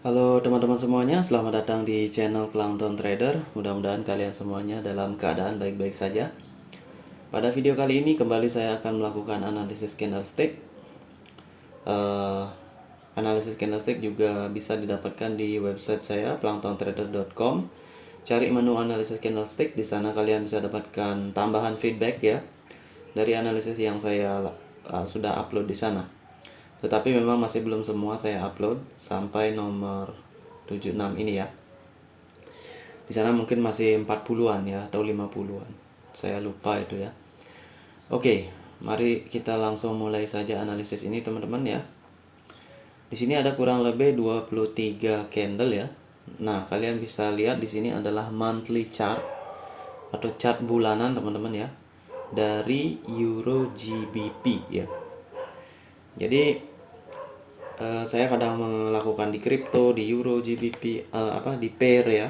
Halo teman-teman semuanya, selamat datang di channel Plankton Trader. Mudah-mudahan kalian semuanya dalam keadaan baik-baik saja. Pada video kali ini kembali saya akan melakukan analisis candlestick. Eh, Analisis candlestick juga bisa didapatkan di website saya planktontrader.com. Cari menu analisis candlestick, di sana kalian bisa dapatkan tambahan feedback ya dari analisis yang saya sudah upload di sana. Tetapi memang masih belum semua saya upload sampai nomor 76 ini ya. Di sana mungkin masih 40-an ya atau 50-an. Saya lupa itu ya. Oke, mari kita langsung mulai saja analisis ini teman-teman ya. Di sini ada kurang lebih 23 candle ya. Nah, kalian bisa lihat di sini adalah monthly chart atau chart bulanan teman-teman ya dari Euro GBP ya. Jadi saya kadang melakukan di kripto, di Euro GBP, di pair ya.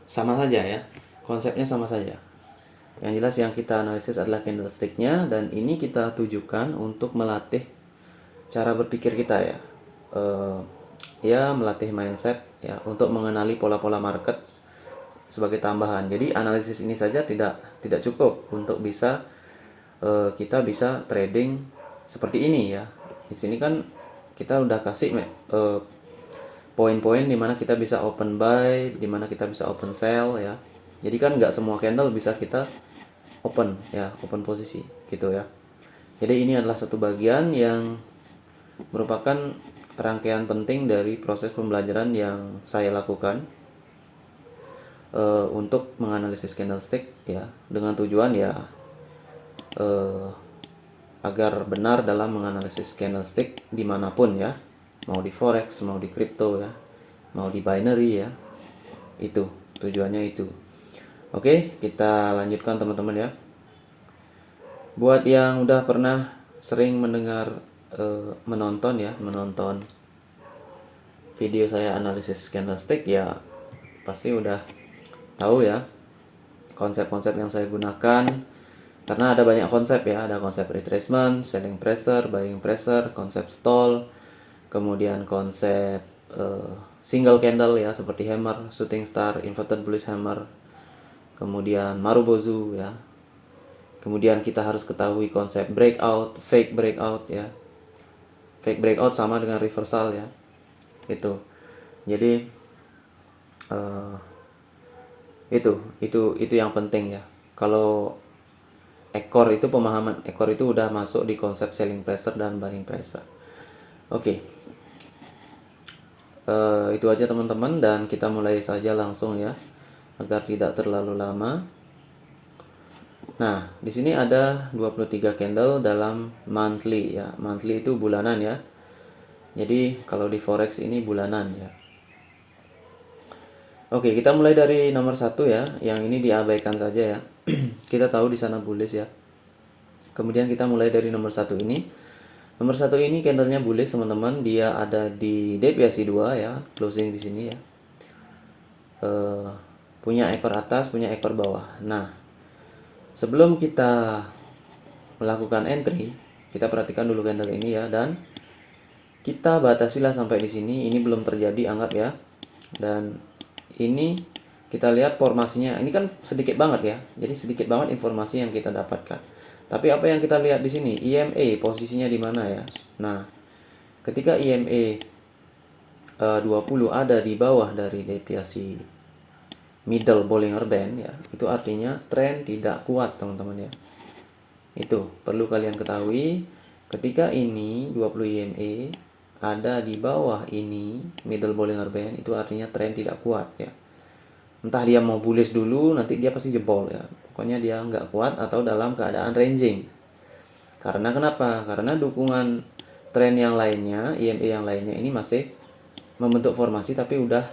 Sama saja ya, konsepnya sama saja. Yang jelas yang kita analisis adalah candlesticknya, dan ini kita tujukan untuk melatih cara berpikir kita ya. Ya melatih mindset ya untuk mengenali pola-pola market sebagai tambahan. Jadi analisis ini saja tidak cukup untuk bisa kita bisa trading seperti ini ya. Di sini kan kita udah kasih poin-poin dimana kita bisa open buy, dimana kita bisa open sell ya. Jadi kan nggak semua candle bisa kita open ya, open posisi gitu ya. Jadi ini adalah satu bagian yang merupakan rangkaian penting dari proses pembelajaran yang saya lakukan untuk menganalisis candlestick ya, dengan tujuan ya uh, agar benar dalam menganalisis candlestick dimanapun ya, mau di forex, mau di crypto ya, mau di binary ya, itu tujuannya itu. Oke, kita lanjutkan teman-teman ya. Buat yang udah pernah sering mendengar menonton video saya analisis candlestick ya, pasti udah tahu ya konsep-konsep yang saya gunakan. Karena ada banyak konsep ya, ada konsep retracement, selling pressure, buying pressure, konsep stall, kemudian konsep single candle ya seperti hammer, shooting star, inverted bullish hammer, kemudian marubozu ya. Kemudian kita harus ketahui konsep breakout, fake breakout ya. Fake breakout sama dengan reversal ya. Jadi uh, itu yang penting ya. Kalau ekor itu, pemahaman ekor itu udah masuk di konsep selling pressure dan buying pressure. Oke. Itu aja teman-teman, dan kita mulai saja langsung ya agar tidak terlalu lama. Nah, di sini ada 23 candle dalam monthly ya. Monthly itu bulanan ya. Jadi kalau di forex ini bulanan ya. Oke, kita mulai dari nomor 1 ya. Yang ini diabaikan saja ya. Kita tahu di sana bullish ya. Kemudian kita mulai dari nomor 1 ini. Nomor 1 ini candlenya bullish teman-teman. Dia ada di deviasi 2 ya, closing di sini ya. Punya ekor atas, punya ekor bawah. Nah, sebelum kita melakukan entry, kita perhatikan dulu candle ini ya, dan kita batasilah sampai di sini. Ini belum terjadi, anggap ya. Dan ini kita lihat formasinya. Ini kan sedikit banget ya. Jadi sedikit banget informasi yang kita dapatkan. Tapi apa yang kita lihat di sini, EMA posisinya di mana ya? Nah, ketika EMA 20 ada di bawah dari deviasi middle Bollinger Band ya, itu artinya tren tidak kuat teman-teman ya. Itu perlu kalian ketahui. Ketika ini 20 EMA ada di bawah ini middle Bollinger Band, itu artinya tren tidak kuat ya. Entah dia mau bullish dulu, nanti dia pasti jebol ya. Pokoknya dia nggak kuat atau dalam keadaan ranging. Karena kenapa? Karena dukungan tren yang lainnya, EMA yang lainnya ini masih membentuk formasi tapi udah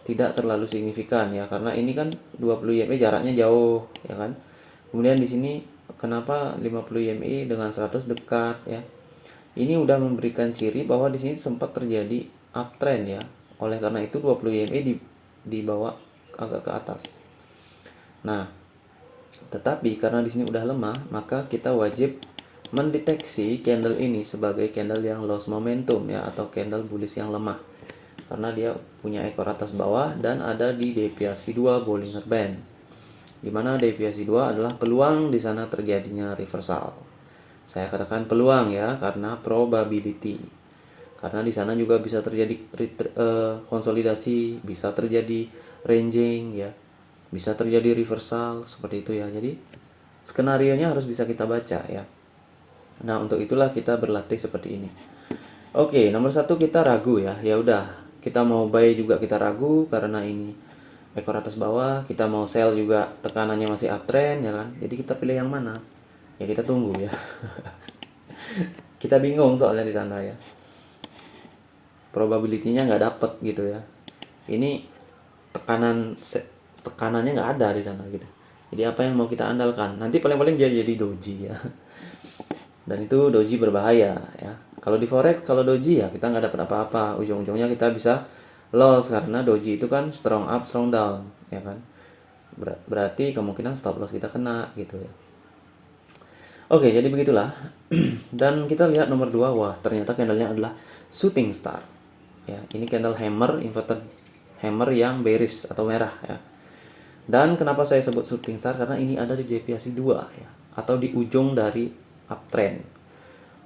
tidak terlalu signifikan ya. Karena ini kan 20 EMA jaraknya jauh ya kan. Kemudian di sini kenapa 50 EMA dengan 100 dekat ya. Ini udah memberikan ciri bahwa di sini sempat terjadi uptrend ya. Oleh karena itu 20 EMA dibawa agak ke atas. Nah, tetapi karena di sini udah lemah, maka kita wajib mendeteksi candle ini sebagai candle yang lost momentum ya, atau candle bullish yang lemah. Karena dia punya ekor atas bawah dan ada di deviasi 2 Bollinger Band. Dimana deviasi 2 adalah peluang di sana terjadinya reversal. Saya katakan peluang ya, karena probability. Karena di sana juga bisa terjadi konsolidasi, bisa terjadi ranging ya, bisa terjadi reversal seperti itu ya. Jadi skenarionya harus bisa kita baca ya. Nah, untuk itulah kita berlatih seperti ini. Oke, nomor 1 kita ragu ya. Ya udah, kita mau buy juga kita ragu karena ini ekor atas bawah. Kita mau sell juga tekanannya masih uptrend ya kan. Jadi kita pilih yang mana? Ya kita tunggu ya. Kita bingung soalnya di sana ya. Probability-nya nggak dapet gitu ya. Ini tekanannya nggak ada di sana gitu. Jadi apa yang mau kita andalkan? Nanti paling-paling dia jadi doji ya. Dan itu doji berbahaya ya. Kalau di forex, kalau doji ya kita nggak dapat apa-apa. Ujung-ujungnya kita bisa loss karena doji itu kan strong up, strong down ya kan. Berarti kemungkinan stop loss kita kena gitu ya. Oke, jadi begitulah. Dan kita lihat nomor 2, wah ternyata candlenya adalah shooting star. Ya, ini candle hammer, inverted hammer yang bearish atau merah ya. Dan kenapa saya sebut shooting star? Karena ini ada di deviasi 2 ya, atau di ujung dari uptrend.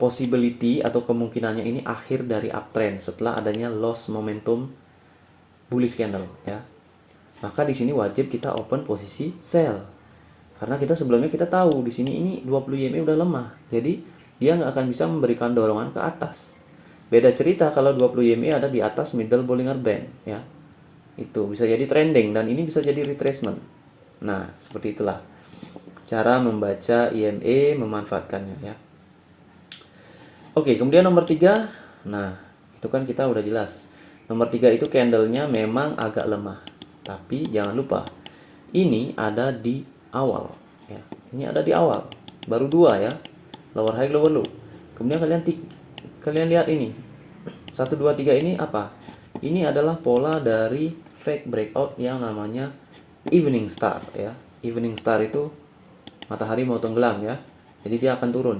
Possibility atau kemungkinannya ini akhir dari uptrend setelah adanya loss momentum bullish candle ya. Maka di sini wajib kita open posisi sell. Karena kita sebelumnya kita tahu di sini ini 20 EMA udah lemah. Jadi dia nggak akan bisa memberikan dorongan ke atas. Beda cerita kalau 20 EMA ada di atas middle Bollinger Band ya. Itu bisa jadi trending dan ini bisa jadi retracement. Nah, seperti itulah cara membaca EMA, memanfaatkannya ya. Oke, kemudian nomor 3. Nah, itu kan kita udah jelas. Nomor 3 itu candlenya memang agak lemah. Tapi jangan lupa, ini ada di awal ya. Ini ada di awal. Baru 2 ya. Lower high, lower low. Kemudian kalian lihat ini. 1 2 3 ini apa? Ini adalah pola dari fake breakout yang namanya evening star ya. Evening star itu matahari mau tenggelam ya. Jadi dia akan turun.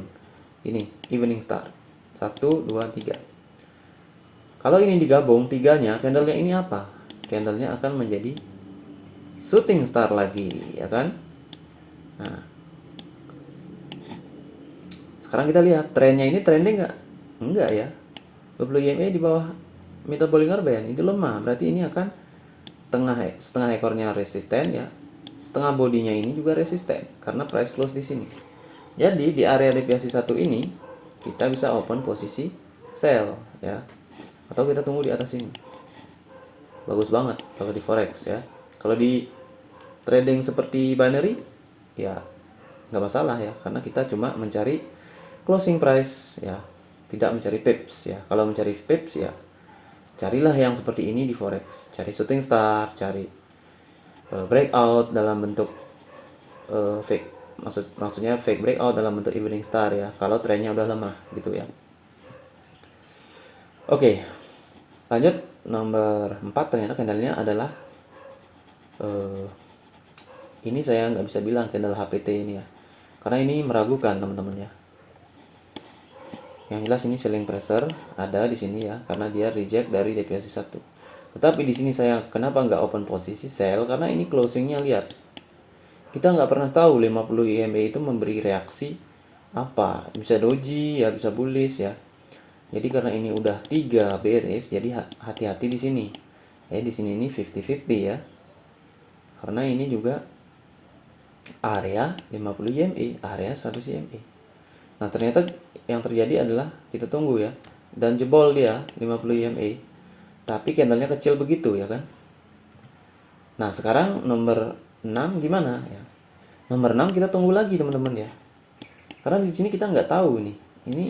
Ini evening star. 1 2 3. Kalau ini digabung tiganya, candlenya ini apa? Candlenya akan menjadi shooting star lagi ya kan. Nah, sekarang kita lihat trennya ini trending nggak? Enggak ya. 20 EMA di bawah middle Bollinger Band itu lemah. Berarti ini akan setengah ekornya resisten ya. Setengah bodinya ini juga resisten karena price close di sini. Jadi di area deviasi 1 ini kita bisa open posisi sell ya. Atau kita tunggu di atas ini. Bagus banget kalau di forex ya. Kalau di trading seperti binary ya nggak masalah ya, karena kita cuma mencari closing price ya, tidak mencari pips ya. Kalau mencari pips ya carilah yang seperti ini di forex, cari shooting star, cari breakout dalam bentuk fake, maksudnya fake breakout dalam bentuk evening star ya, kalau trennya udah lemah gitu ya. Oke, lanjut nomor 4. Ternyata candlenya adalah ini saya nggak bisa bilang candle HPT ini ya, karena ini meragukan teman-teman ya. Yang jelas ini selling pressure ada di sini ya, karena dia reject dari deviasi 1. Tetapi di sini saya kenapa nggak open posisi sell? Karena ini closingnya lihat. Kita nggak pernah tahu 50 EMA itu memberi reaksi apa. Bisa doji ya, bisa bullish ya. Jadi karena ini udah 3 bearish, jadi hati-hati di sini. Ya di sini ini 50-50 ya. Karena ini juga area 50 EMA, area 100 EMA. Nah, ternyata yang terjadi adalah kita tunggu ya, dan jebol dia 50 EMA. Tapi candlenya kecil begitu ya kan. Nah, sekarang nomor 6 gimana ya? Nomor 6 kita tunggu lagi teman-teman ya. Karena di sini kita nggak tahu nih. Ini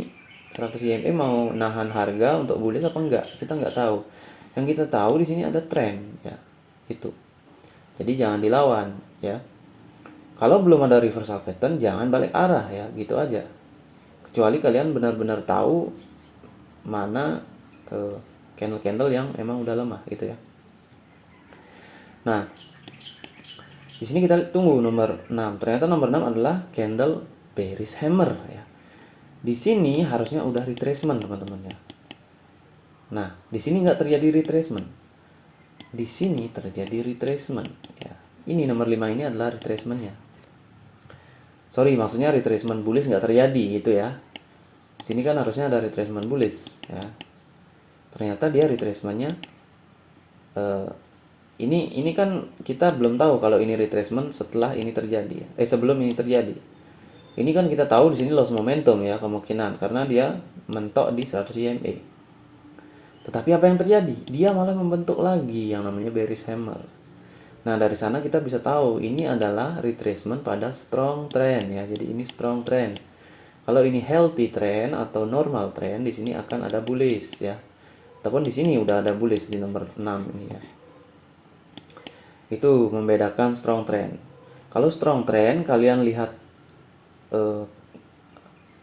100 EMA mau nahan harga untuk bullish apa enggak? Kita nggak tahu. Yang kita tahu di sini ada trend ya. Itu. Jadi jangan dilawan ya. Kalau belum ada reversal pattern jangan balik arah ya, gitu aja. Kecuali kalian benar-benar tahu mana candle-candle yang emang udah lemah gitu ya. Nah, di sini kita tunggu nomor 6. Ternyata nomor 6 adalah candle bearish hammer ya. Di sini harusnya udah retracement teman-teman ya. Nah, di sini nggak terjadi retracement. Di sini terjadi retracement ya. Ini nomor 5 ini adalah retracementnya. Sorry, maksudnya retracement bullish nggak terjadi gitu ya. Sini kan harusnya ada retracement bullish ya. Ternyata dia retracementnya ini kan kita belum tahu kalau ini retracement setelah ini terjadi ya. Sebelum ini terjadi. Ini kan kita tahu di sini loss momentum ya kemungkinan karena dia mentok di 100 EMA. Tetapi apa yang terjadi? Dia malah membentuk lagi yang namanya bearish hammer. Nah, dari sana kita bisa tahu ini adalah retracement pada strong trend ya. Jadi ini strong trend. Kalau ini healthy trend atau normal trend, di sini akan ada bullish ya. Ataupun di sini udah ada bullish di nomor 6 ini ya. Itu membedakan strong trend. Kalau strong trend kalian lihat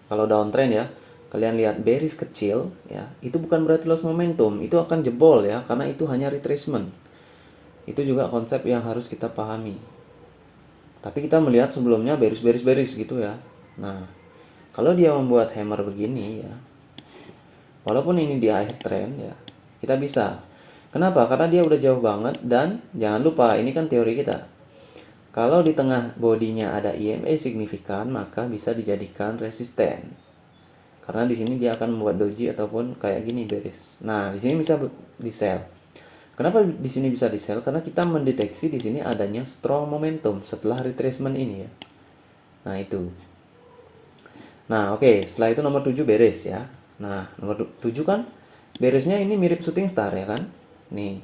kalau downtrend ya, kalian lihat bearish kecil ya, itu bukan berarti loss momentum, itu akan jebol ya, karena itu hanya retracement. Itu juga konsep yang harus kita pahami. Tapi kita melihat sebelumnya bearish gitu ya. Nah, kalau dia membuat hammer begini ya, walaupun ini di akhir trend ya, kita bisa. Kenapa? Karena dia udah jauh banget dan jangan lupa ini kan teori kita. Kalau di tengah bodinya ada EMA signifikan, maka bisa dijadikan resisten. Karena di sini dia akan membuat doji ataupun kayak gini bearish. Nah, di sini bisa di sell. Kenapa di sini bisa di sell? Karena kita mendeteksi di sini adanya strong momentum setelah retracement ini ya. Nah, itu. Nah, oke, setelah itu nomor 7 bearish ya. Nah, nomor 7 kan bearishnya ini mirip shooting star ya kan? Nih.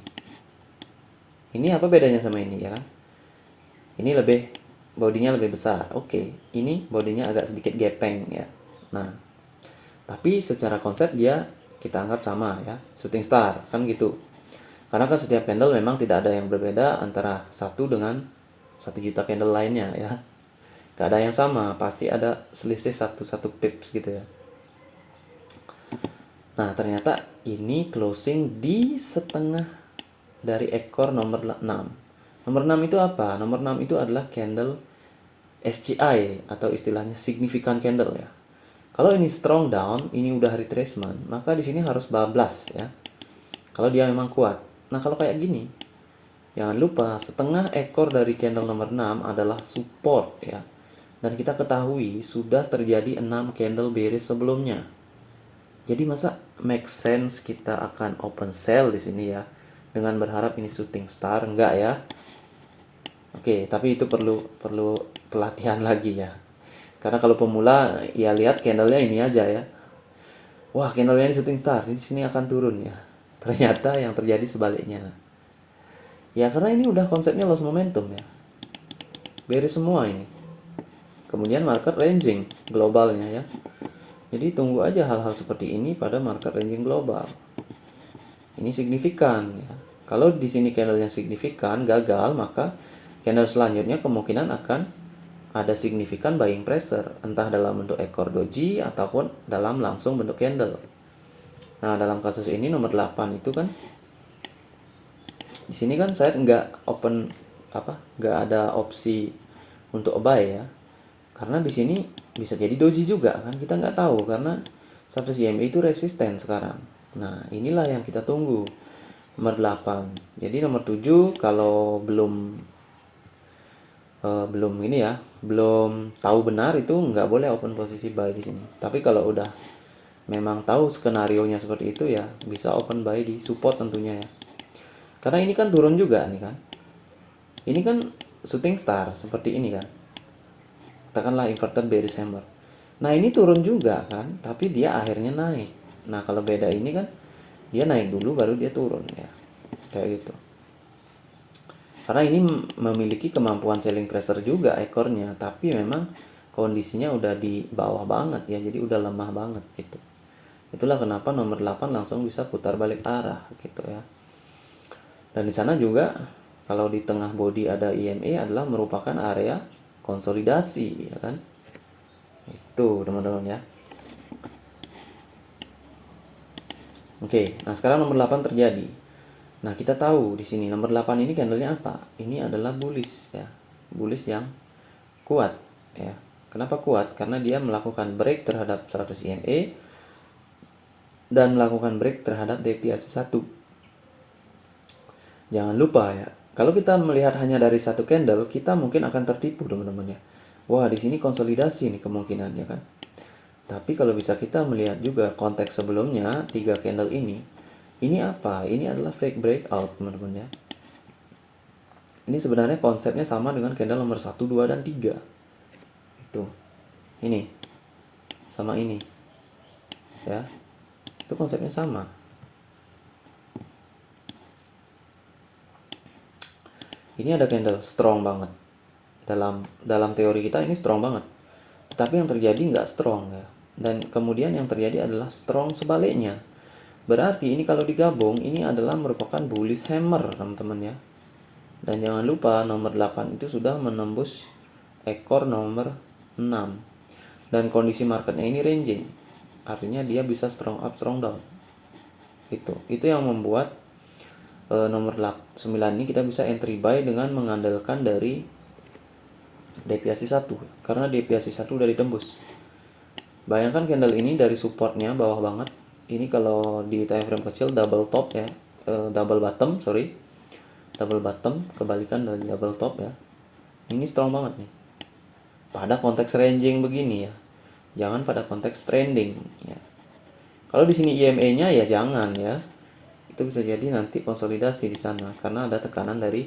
Ini apa bedanya sama ini ya kan? Ini lebih bodinya lebih besar. Oke, ini bodinya agak sedikit gepeng ya. Nah, tapi secara konsep dia kita anggap sama ya, shooting star kan gitu. Karena kan setiap candle memang tidak ada yang berbeda antara satu dengan 1 juta candle lainnya ya. Gak ada yang sama, pasti ada selisih satu pips gitu ya. Nah, ternyata ini closing di setengah dari ekor nomor 6. Nomor 6 itu apa? Nomor 6 itu adalah candle SCI atau istilahnya significant candle ya. Kalau ini strong down, ini udah retracement, maka di sini harus bablas ya. Kalau dia memang kuat. Nah, kalau kayak gini, jangan lupa setengah ekor dari candle nomor 6 adalah support ya. Dan kita ketahui sudah terjadi 6 candle bearish sebelumnya. Jadi masa make sense kita akan open sell di sini ya dengan berharap ini shooting star? Enggak ya. Oke, tapi itu perlu pelatihan lagi ya. Karena kalau pemula ya lihat candlenya ini aja ya. Wah, candlenya ini shooting star, di sini akan turun ya. Ternyata yang terjadi sebaliknya. Ya karena ini udah konsepnya loss momentum ya. Bearish semua ini. Kemudian market ranging globalnya ya. Jadi tunggu aja hal-hal seperti ini pada market ranging global. Ini signifikan ya. Kalau di sini candlenya signifikan gagal, maka candle selanjutnya kemungkinan akan ada signifikan buying pressure, entah dalam bentuk ekor doji ataupun dalam langsung bentuk candle. Nah, dalam kasus ini nomor 8 itu kan di sini kan saya nggak open nggak ada opsi untuk buy ya. Karena di sini bisa jadi doji juga kan, kita nggak tahu karena 100 EMA itu resisten sekarang. Nah, inilah yang kita tunggu. Nomor 8. Jadi nomor 7 kalau belum ini ya, belum tahu benar itu nggak boleh open posisi buy di sini. Tapi kalau udah memang tahu skenarionya seperti itu ya bisa open buy di support tentunya ya. Karena ini kan turun juga nih kan. Ini kan shooting star seperti ini kan. Katakanlah inverted bearish hammer. Nah, ini turun juga kan, tapi dia akhirnya naik. Nah, kalau beda ini kan dia naik dulu baru dia turun ya. Kayak gitu. Karena ini memiliki kemampuan selling pressure juga ekornya, tapi memang kondisinya udah di bawah banget ya, jadi udah lemah banget gitu. Itulah kenapa nomor 8 langsung bisa putar balik arah gitu ya. Dan di sana juga kalau di tengah body ada EMA adalah merupakan area konsolidasi ya kan. Itu teman-teman ya. Oke, nah sekarang nomor 8 terjadi. Nah, kita tahu di sini nomor 8 ini candlenya apa? Ini adalah bullish ya. Bullish yang kuat ya. Kenapa kuat? Karena dia melakukan break terhadap 100 EMA dan melakukan break terhadap deviasi 1. Jangan lupa ya, kalau kita melihat hanya dari satu candle, kita mungkin akan tertipu teman-teman ya. Wah, di sini konsolidasi nih kemungkinannya kan. Tapi kalau bisa kita melihat juga konteks sebelumnya, 3 candle ini apa? Ini adalah fake breakout teman-teman ya. Ini sebenarnya konsepnya sama dengan candle nomor 1, 2, dan 3. Itu. Ini. Sama ini. Ya. Itu konsepnya sama. Ini ada candle strong banget. Dalam teori kita ini strong banget. Tapi yang terjadi nggak strong ya. Dan kemudian yang terjadi adalah strong sebaliknya. Berarti ini kalau digabung, ini adalah merupakan bullish hammer teman-teman ya. Dan jangan lupa nomor 8 itu sudah menembus ekor nomor 6. Dan kondisi marketnya ini ranging. Artinya dia bisa strong up, strong down. Itu yang membuat nomor 9 ini kita bisa entry buy dengan mengandalkan dari deviasi 1. Karena deviasi 1 udah ditembus. Bayangkan candle ini dari supportnya bawah banget. Ini kalau di time frame kecil double top ya. Double bottom, double bottom, kebalikan dari double top ya. Ini strong banget nih. Pada konteks ranging begini ya. Jangan pada konteks trending ya. Kalau di sini EMA-nya ya jangan ya. Itu bisa jadi nanti konsolidasi di sana karena ada tekanan dari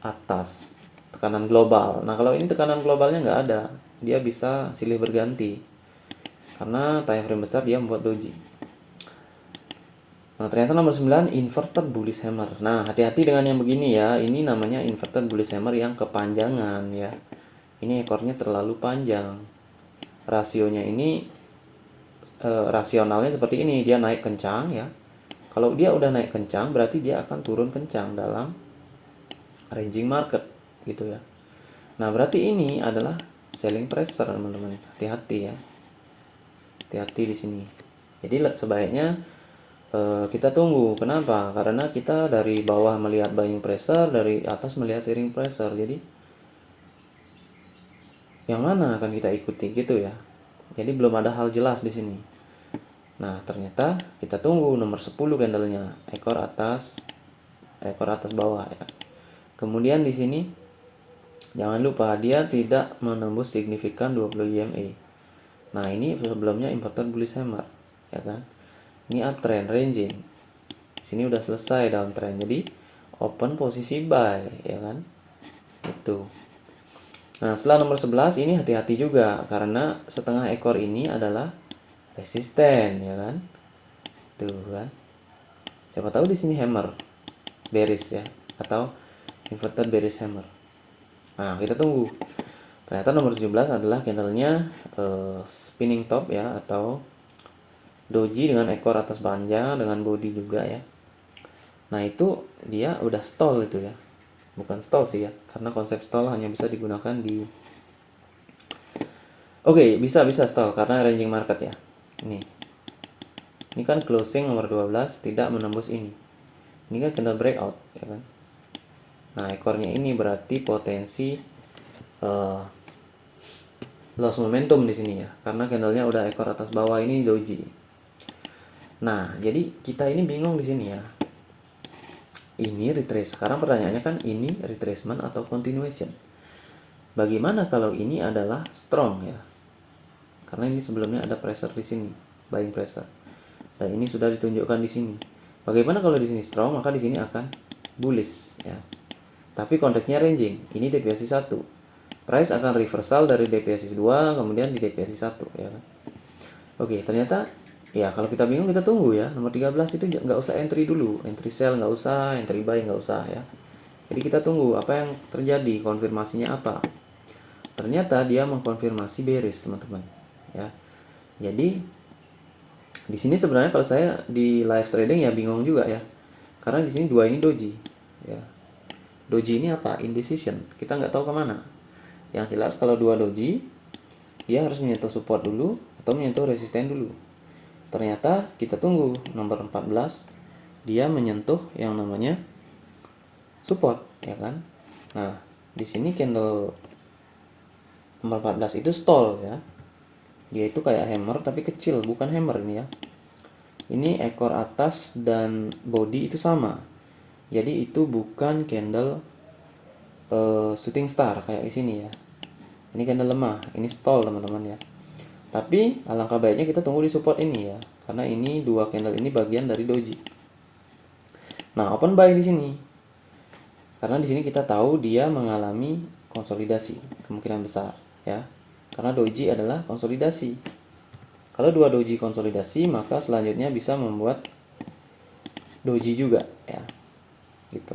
atas, tekanan global. Nah, kalau ini tekanan globalnya nggak ada, dia bisa silih berganti. Karena time frame besar dia membuat doji. Nah, ternyata nomor 9 inverted bullish hammer. Nah, hati-hati dengan yang begini ya. Ini namanya inverted bullish hammer yang kepanjangan ya. Ini ekornya terlalu panjang. Rasionya ini rasionalnya seperti ini, dia naik kencang ya. Kalau dia udah naik kencang, berarti dia akan turun kencang dalam ranging market gitu ya. Nah, berarti ini adalah selling pressure teman-teman. Hati-hati ya. Hati-hati di sini. Jadi sebaiknya kita tunggu. Kenapa? Karena kita dari bawah melihat buying pressure, dari atas melihat selling pressure. Jadi yang mana akan kita ikuti gitu ya. Jadi belum ada hal jelas di sini. Nah, ternyata kita tunggu nomor 10 candlenya, ekor atas bawah ya. Kemudian di sini jangan lupa dia tidak menembus signifikan 20 EMA. Nah, ini sebelumnya inverted bullish hammer ya kan. Ini uptrend ranging. Sini udah selesai downtrend. Jadi open posisi buy ya kan. Itu. Nah, setelah nomor 11 ini hati-hati juga karena setengah ekor ini adalah resisten ya kan. Tuh kan. Siapa tahu di sini hammer bearish ya atau inverted bearish hammer. Nah, kita tunggu. Ternyata nomor 17 adalah candlenya spinning top ya atau doji dengan ekor atas panjang dengan body juga ya. Nah, itu dia udah stall itu ya. Bukan stall sih ya, karena konsep stall hanya bisa digunakan di bisa stall karena ranging market ya. Ini kan closing nomor 12 tidak menembus ini. Ini kan candle breakout ya kan. Nah, ekornya ini berarti potensi loss momentum di sini ya, karena candlenya udah ekor atas bawah ini doji. Nah, jadi kita ini bingung di sini ya. Ini retrace. Sekarang pertanyaannya kan ini retracement atau continuation. Bagaimana kalau ini adalah strong ya? Karena ini sebelumnya ada pressure di sini, buying pressure. Dan ini sudah ditunjukkan di sini. Bagaimana kalau di sini strong, maka di sini akan bullish ya. Tapi konteksnya ranging. Ini deviasi 1. Price akan reversal dari deviasi 2 kemudian di deviasi 1 ya kan. Ternyata ya kalau kita bingung kita tunggu ya. Nomor 13 itu nggak usah entry dulu. Entry sell nggak usah, entry buy nggak usah ya. Jadi kita tunggu apa yang terjadi, konfirmasinya apa. Ternyata dia mengkonfirmasi bearish teman-teman ya. Jadi di sini sebenarnya kalau saya di live trading ya bingung juga ya. Karena di sini 2 ini doji ya. Doji ini apa? Indecision. Kita nggak tahu kemana. Yang jelas kalau 2 doji dia harus menyentuh support dulu atau menyentuh resisten dulu. Ternyata kita tunggu nomor 14 dia menyentuh yang namanya support ya kan. Nah, di sini candle Nomor 14 itu stall ya. Dia itu kayak hammer tapi kecil, bukan hammer ini ya. Ini ekor atas dan body itu sama. Jadi itu bukan candle shooting star kayak di sini ya. Ini candle lemah, ini stall teman-teman ya. Tapi alangkah baiknya kita tunggu di support ini ya, karena ini dua candle ini bagian dari doji. Nah, open buy di sini. Karena di sini kita tahu dia mengalami konsolidasi, kemungkinan besar ya. Karena doji adalah konsolidasi. Kalau dua doji konsolidasi, maka selanjutnya bisa membuat doji juga ya. Gitu.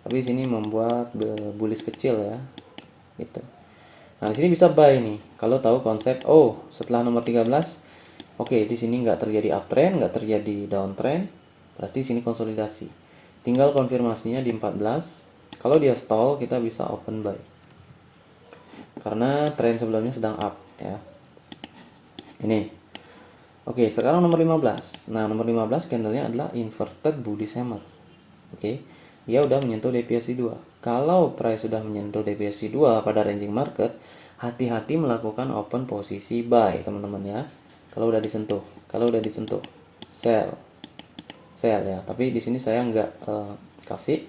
Tapi di sini membuat bullish kecil ya. Gitu. Nah, di sini bisa buy nih. Kalau tahu konsep setelah nomor 13, oke, di sini nggak terjadi uptrend, nggak terjadi downtrend, berarti sini konsolidasi. Tinggal konfirmasinya di 14. Kalau dia stall, kita bisa open buy. Karena tren sebelumnya sedang up ya. Ini. Oke, sekarang nomor 15. Nah, nomor 15 candlenya adalah inverted bullish hammer. Oke. Dia udah menyentuh deviasi 2. Kalau price sudah menyentuh deviasi 2 pada ranging market, hati-hati melakukan open posisi buy, teman-teman ya. Kalau udah disentuh, sell ya. Tapi di sini saya nggak kasih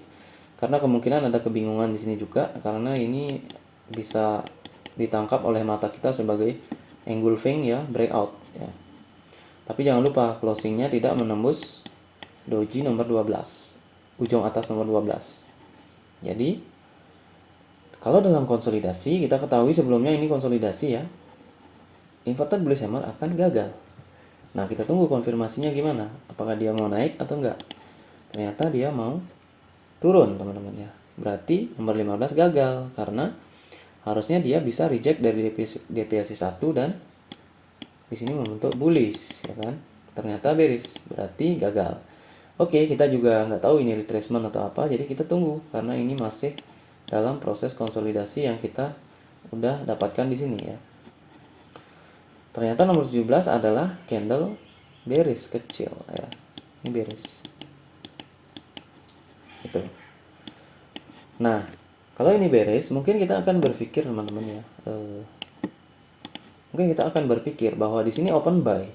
karena kemungkinan ada kebingungan di sini juga, karena ini bisa ditangkap oleh mata kita sebagai engulfing ya, breakout ya. Tapi jangan lupa closingnya tidak menembus doji nomor 12, ujung atas nomor 12. Jadi kalau dalam konsolidasi, kita ketahui sebelumnya ini konsolidasi ya, inverted bullish hammer akan gagal. Nah, kita tunggu konfirmasinya gimana, apakah dia mau naik atau enggak. Ternyata dia mau turun teman-teman ya, berarti nomor 15 gagal, karena harusnya dia bisa reject dari deviasi 1 dan di sini membentuk bullish ya kan. Ternyata bearish, berarti gagal. Oke, kita juga nggak tahu ini retracement atau apa, jadi kita tunggu karena ini masih dalam proses konsolidasi yang kita udah dapatkan di sini ya. Ternyata nomor 17 adalah candle bearish kecil ya. Ini bearish. Itu. Nah, kalau ini bearish, mungkin kita akan berpikir teman-teman ya. Mungkin kita akan berpikir bahwa di sini open buy.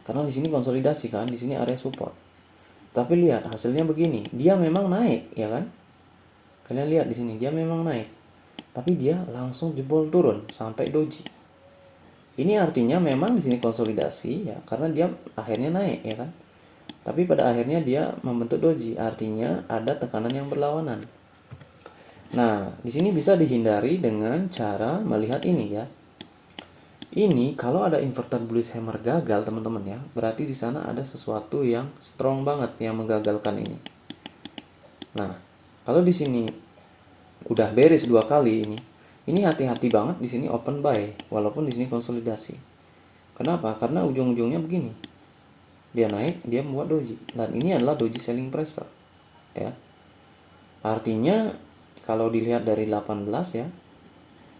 Karena di sini konsolidasi kan, di sini area support. Tapi lihat hasilnya begini, dia memang naik ya kan? Kalian lihat di sini dia memang naik. Tapi dia langsung jebol turun sampai doji. Ini artinya memang di sini konsolidasi ya, karena dia akhirnya naik ya kan? Tapi pada akhirnya dia membentuk doji, artinya ada tekanan yang berlawanan. Nah, di sini bisa dihindari dengan cara melihat ini ya. Ini kalau ada inverted bullish hammer gagal teman-teman ya, berarti di sana ada sesuatu yang strong banget yang menggagalkan ini. Nah, kalau di sini udah bearish 2 kali ini hati-hati banget di sini open buy walaupun di sini konsolidasi. Kenapa? Karena ujung-ujungnya begini. Dia naik, dia membuat doji, dan ini adalah doji selling pressure ya. Artinya kalau dilihat dari 18 ya,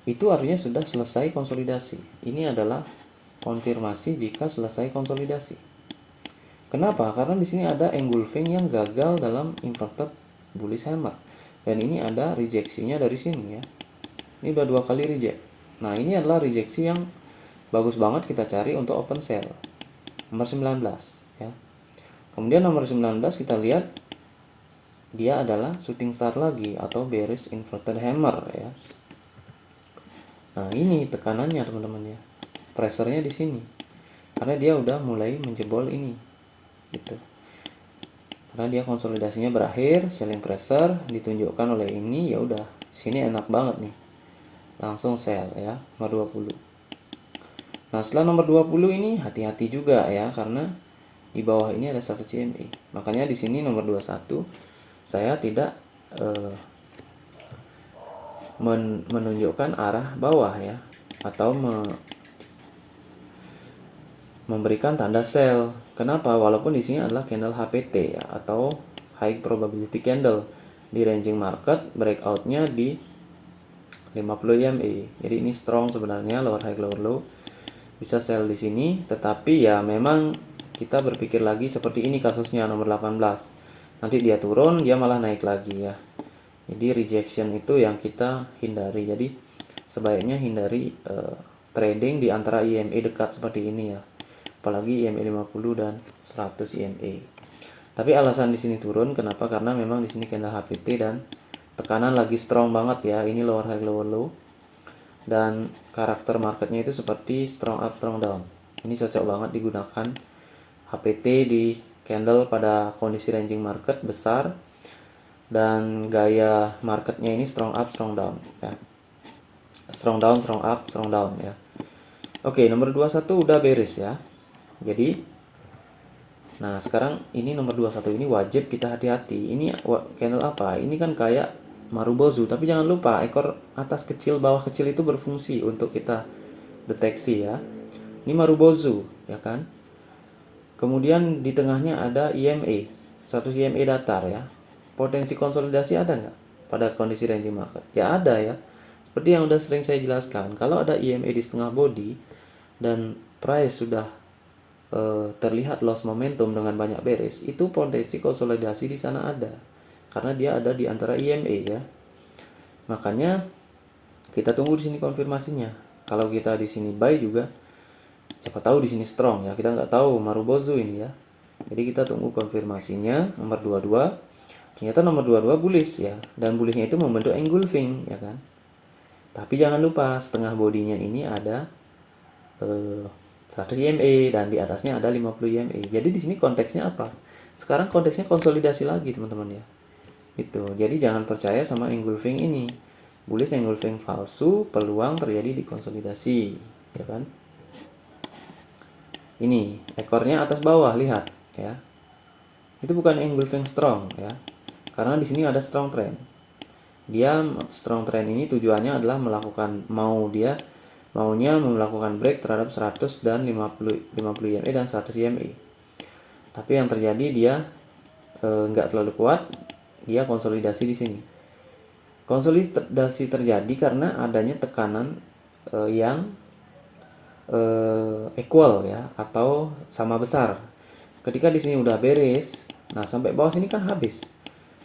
itu artinya sudah selesai konsolidasi. Ini adalah konfirmasi jika selesai konsolidasi. Kenapa? Karena di sini ada engulfing yang gagal dalam inverted bullish hammer, dan ini ada rejeksinya dari sini ya. Ini udah 2 kali reject. Nah, ini adalah rejeksi yang bagus banget kita cari untuk open sell. Nomor 19 ya. Kemudian nomor 19 kita lihat dia adalah shooting star lagi atau bearish inverted hammer ya. Nah, ini tekanannya teman-teman ya. Pressure-nya di sini. Karena dia udah mulai menjebol ini. Gitu. Karena dia konsolidasinya berakhir, selling pressure ditunjukkan oleh ini, ya udah. Sini enak banget nih. Langsung sell ya, nomor 20. Nah, setelah nomor 20 ini hati-hati juga ya, karena di bawah ini ada 100 CME. Makanya di sini nomor 21 saya tidak menunjukkan arah bawah ya, atau memberikan tanda sell. Kenapa? Walaupun di sini adalah candle HPT ya, atau high probability candle di ranging market, breakoutnya di 50 EMA. Jadi ini strong sebenarnya, lower high lower low. Bisa sell di sini, tetapi ya memang kita berpikir lagi seperti ini kasusnya nomor 18. Nanti dia turun, dia malah naik lagi ya. Jadi rejection itu yang kita hindari. Jadi sebaiknya hindari trading di antara EMA dekat seperti ini ya. Apalagi EMA 50 dan 100 EMA. Tapi alasan di sini turun kenapa? Karena memang di sini candle HPT dan tekanan lagi strong banget ya. Ini lower high lower low. Dan karakter marketnya itu seperti strong up strong down. Ini cocok banget digunakan HPT di candle pada kondisi ranging market besar, dan gaya marketnya ini strong up strong down ya. Strong down strong up strong down ya. Oke, nomor 21 udah beres ya. Jadi nah sekarang ini nomor 21 ini wajib kita hati-hati. Ini candle apa? Ini kan kayak Marubozu, tapi jangan lupa ekor atas kecil bawah kecil itu berfungsi untuk kita deteksi ya. Ini Marubozu ya kan. Kemudian di tengahnya ada EMA, 100 EMA datar ya. Potensi konsolidasi ada nggak pada kondisi ranging market? Ya ada ya. Seperti yang udah sering saya jelaskan, kalau ada EMA di setengah body dan price sudah terlihat loss momentum dengan banyak beres, itu potensi konsolidasi di sana ada. Karena dia ada di antara EMA ya. Makanya kita tunggu di sini konfirmasinya. Kalau kita di sini buy juga, siapa tahu di sini strong ya. Kita nggak tahu Marubozu ini ya. Jadi kita tunggu konfirmasinya. Nomor 22. Ternyata nomor 22 bullish ya. Dan bullishnya itu membentuk engulfing ya kan. Tapi jangan lupa setengah bodinya ini ada 100 EMA dan di atasnya ada 50 EMA. Jadi di sini konteksnya apa? Sekarang konteksnya konsolidasi lagi teman-teman ya. Itu. Jadi jangan percaya sama engulfing ini. Bullish engulfing palsu, peluang terjadi di konsolidasi, ya kan? Ini ekornya atas bawah, lihat ya. Itu bukan engulfing strong ya. Karena di sini ada strong trend. Dia strong trend ini tujuannya adalah maunya melakukan break terhadap 100 dan 50 EMA dan 100 EMA. Tapi yang terjadi dia nggak terlalu kuat, dia konsolidasi di sini. Konsolidasi terjadi karena adanya tekanan yang equal ya, atau sama besar. Ketika di sini udah beres, nah sampai bawah sini kan habis.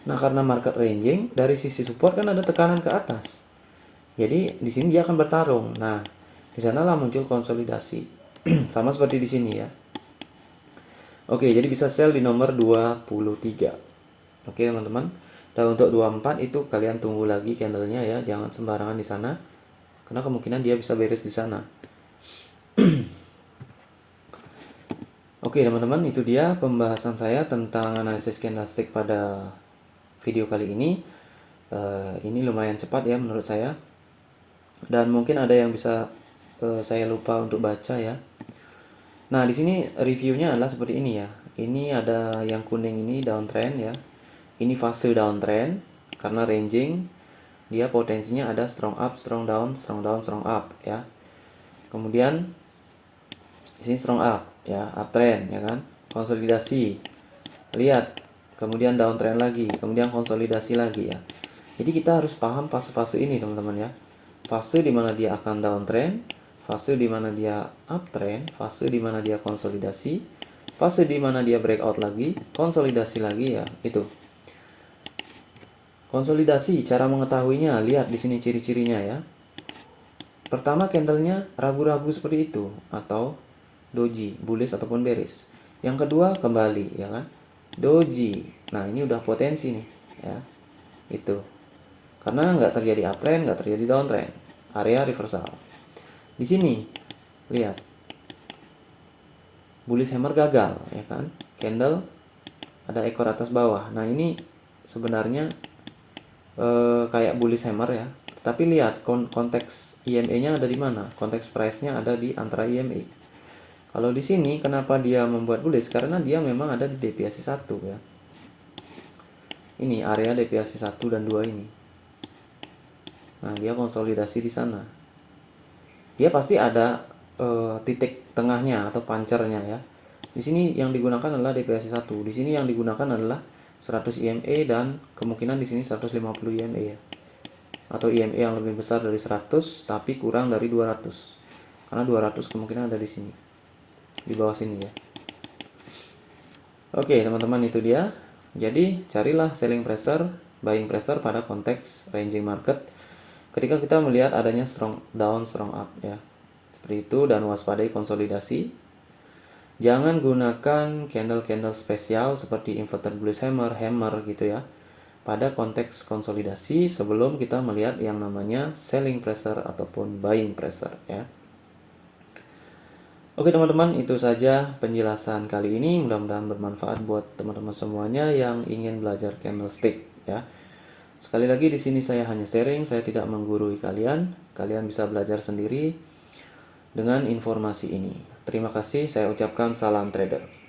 Nah karena market ranging, dari sisi support kan ada tekanan ke atas. Jadi di sini dia akan bertarung. Nah di sanalah muncul konsolidasi, sama seperti di sini ya. Oke, jadi bisa sell di nomor 23. Oke teman-teman. Dan untuk 24 itu kalian tunggu lagi candlenya ya, jangan sembarangan di sana. Karena kemungkinan dia bisa beres di sana. Oke teman-teman, itu dia pembahasan saya tentang analisis candlestick pada video kali ini. Ini lumayan cepat ya menurut saya. Dan mungkin ada yang bisa saya lupa untuk baca ya. Nah, di sini reviewnya adalah seperti ini ya. Ini ada yang kuning ini downtrend ya. Ini fase downtrend karena ranging, dia potensinya ada strong up, strong down, strong down, strong up ya. Kemudian di sini strong up ya, uptrend ya kan. Konsolidasi. Lihat, kemudian downtrend lagi, kemudian konsolidasi lagi ya. Jadi kita harus paham fase-fase ini teman-teman ya. Fase di mana dia akan downtrend, fase di mana dia uptrend, fase di mana dia konsolidasi, fase di mana dia breakout lagi, konsolidasi lagi ya, itu. Konsolidasi, cara mengetahuinya, lihat di sini ciri-cirinya ya. Pertama, candlenya ragu-ragu seperti itu atau doji, bullish ataupun bearish. Yang kedua, kembali ya kan, doji. Nah ini udah potensi nih ya, itu. Karena nggak terjadi uptrend, nggak terjadi downtrend, area reversal. Di sini lihat, bullish hammer gagal ya kan, candle ada ekor atas bawah. Nah ini sebenarnya kayak bullish hammer ya, tapi lihat konteks EMA-nya ada di mana, konteks price-nya ada di antara EMA. Kalau di sini kenapa dia membuat bullish? Karena dia memang ada di deviasi 1 ya. Ini area deviasi 1 dan 2 ini. Nah, dia konsolidasi di sana. Dia pasti ada titik tengahnya atau pancernya ya. Di sini yang digunakan adalah deviasi 1. Di sini yang digunakan adalah 100 EMA dan kemungkinan di sini 150 EMA ya. Atau EMA yang lebih besar dari 100 tapi kurang dari 200. Karena 200 kemungkinan ada di sini. Di bawah sini ya. Oke, teman-teman, itu dia. Jadi, carilah selling pressure, buying pressure pada konteks ranging market ketika kita melihat adanya strong down, strong up ya. Seperti itu, dan waspadai konsolidasi. Jangan gunakan candle-candle spesial seperti inverted bullish hammer, hammer gitu ya, pada konteks konsolidasi sebelum kita melihat yang namanya selling pressure ataupun buying pressure ya. Oke teman-teman, itu saja penjelasan kali ini. Mudah-mudahan bermanfaat buat teman-teman semuanya yang ingin belajar candlestick ya. Sekali lagi di sini saya hanya sharing, saya tidak menggurui kalian. Kalian bisa belajar sendiri dengan informasi ini. Terima kasih, saya ucapkan salam trader.